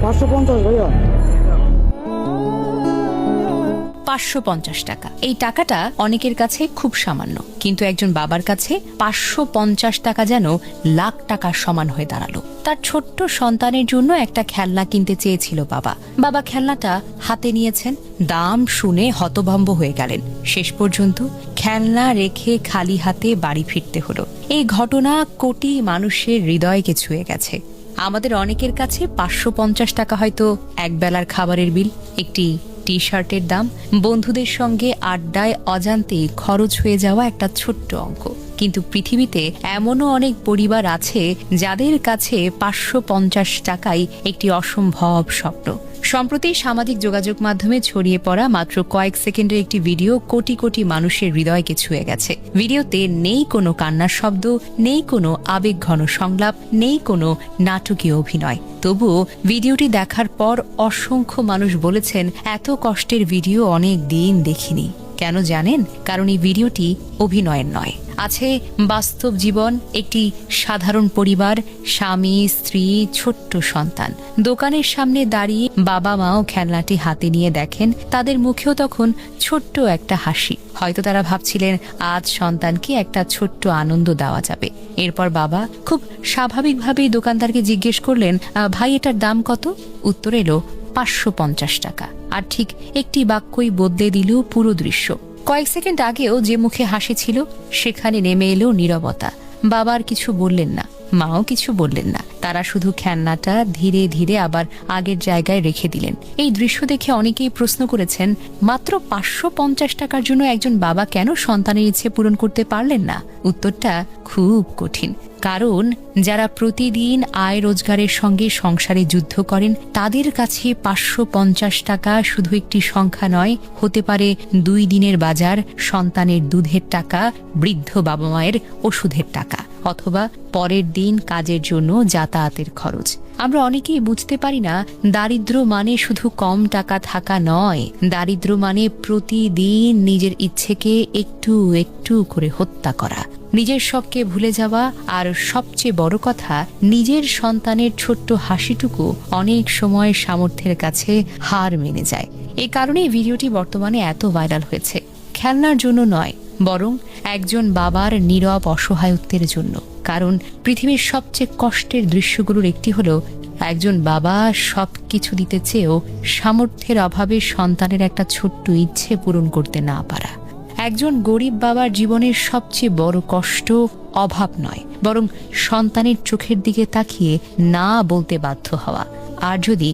550 ভাইয়া। 550 টাকা। এই টাকাটা অনেকের কাছে খুব সামান্য, কিন্তু একজন বাবার কাছে 550 টাকা যেন লাখ টাকার সমান হয়ে দাঁড়ালো। তার ছোট্ট সন্তানের জন্য একটা খেলনা কিনতে চেয়েছিল বাবা। বাবা খেলনাটা হাতে নিয়েছেন, দাম শুনে হতভম্ব হয়ে গেলেন। শেষ পর্যন্ত খেলনা রেখে খালি হাতে বাড়ি ফিরতে হলো। এই ঘটনা কোটি মানুষের হৃদয়কে ছুঁয়ে গেছে। আমাদের অনেকের কাছে 550 টাকা হয়তো একবেলার খাবারের বিল, একটি টি শার্টের দাম, বন্ধুদের সঙ্গে আড্ডায় অজান্তে খরচ হয়ে যাওয়া একটা ছোট্ট অঙ্ক। কিন্তু পৃথিবীতে এমনও অনেক পরিবার আছে যাদের কাছে 550 টাকাই একটি অসম্ভব স্বপ্ন। সম্প্রতি সামাজিক যোগাযোগ মাধ্যমে ছড়িয়ে পড়া মাত্র কয়েক সেকেন্ডের একটি ভিডিও কোটি কোটি মানুষের হৃদয়কে ছুঁয়ে গেছে। ভিডিওতে নেই কোনো কান্নার শব্দ, নেই কোনো আবেগঘন সংলাপ, নেই কোনো নাটকীয় অভিনয়। তবুও ভিডিওটি দেখার পর অসংখ্য মানুষ বলেছেন, এত কষ্টের ভিডিও অনেক দিন দেখিনি। কেন জানেন? কারণ এই ভিডিওটি অভিনয়ের নয়, আছে বাস্তব জীবন। একটি সাধারণ পরিবার, স্বামী, স্ত্রী, ছোট্ট সন্তান। দোকানের সামনে দাঁড়িয়ে বাবা মাও খেলনাটি হাতে নিয়ে দেখেন, তাদের মুখেও তখন ছোট্ট একটা হাসি। হয়তো তারা ভাবছিলেন আজ সন্তানকে একটা ছোট্ট আনন্দ দেওয়া যাবে। এরপর বাবা খুব স্বাভাবিকভাবেই দোকানদারকে জিজ্ঞেস করলেন, ভাই এটার দাম কত? উত্তর এলো 550 টাকা। আর ঠিক একটি বাক্যই বদলে দিল পুরো দৃশ্য। কয়েক সেকেন্ড আগেও যে মুখে হাসি ছিল, সেখানে নেমে এলো নীরবতা। বাবার কিছু বললেন না, মাও কিছু বললেন না। তারা শুধু খেলনাটা ধীরে ধীরে আবার আগের জায়গায় রেখে দিলেন। এই দৃশ্য দেখে অনেকেই প্রশ্ন করেছেন, মাত্র 550 টাকার জন্য একজন বাবা কেন সন্তানের ইচ্ছে পূরণ করতে পারলেন না? উত্তরটা খুব কঠিন। কারণ যারা প্রতিদিন আয় রোজগারের সঙ্গে সংসারে যুদ্ধ করেন, তাদের কাছে 550 টাকা শুধু একটি সংখ্যা নয়, হতে পারে 2 দিনের বাজার, সন্তানের দুধের টাকা, বৃদ্ধ বাবা মায়ের ওষুধের টাকা, অথবা পরের দিন কাজের জন্য যাতায়াতের খরচ। আমরা অনেকেই বুঝতে পারি না, দারিদ্র্য মানে শুধু কম টাকা থাকা নয়। দারিদ্র্য মানে প্রতিদিন নিজের ইচ্ছেকে একটু একটু করে হত্যা করা, নিজের শখকে ভুলে যাওয়া, আর সবচেয়ে বড় কথা, নিজের সন্তানের ছোট্ট হাসিটুকু অনেক সময় সামর্থ্যের কাছে হার মেনে যায়। এই কারণেই ভিডিওটি বর্তমানে এত ভাইরাল হয়েছে। খেলনার জন্য নয়, বরং একজন বাবার নীরব অসহায়ত্বের জন্য। কারণ পৃথিবীর সবচেয়ে কষ্টের দৃশ্যগুলোর একটি হলো একজন বাবা সবকিছু দিতে চেয়েও সামর্থ্যের অভাবে সন্তানের একটা ছোট্ট ইচ্ছে পূরণ করতে না পারা। একজন গরিব বাবার জীবনের সবচেয়ে বড় কষ্ট অভাব নয়, বরং সন্তানের চোখের দিকে তাকিয়ে না বলতে বাধ্য হওয়া। আর যদি